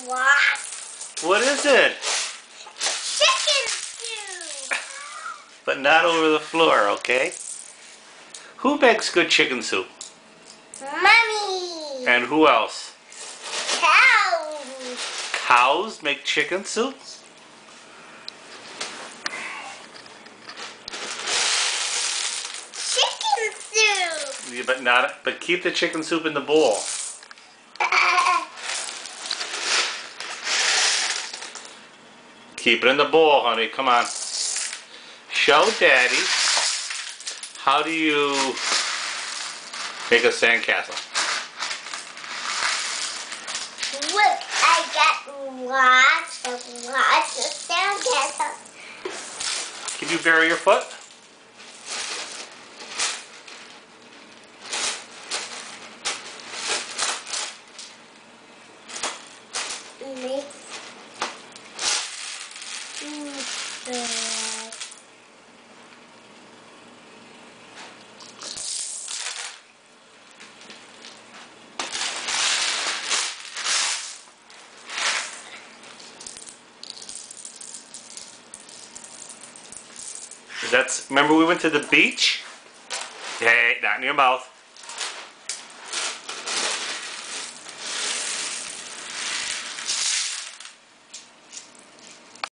What? What is it? Chicken soup. But not over the floor, okay? Who makes good chicken soup? Mommy. And who else? Cows. Cows make chicken soup? Chicken soup. Yeah, but keep the chicken soup in the bowl. Keep it in the bowl, honey. Come on. Show Daddy. How do you make a sandcastle? Look, I got lots of sandcastles. Can you bury your foot? Remember we went to the beach? Hey, not in your mouth.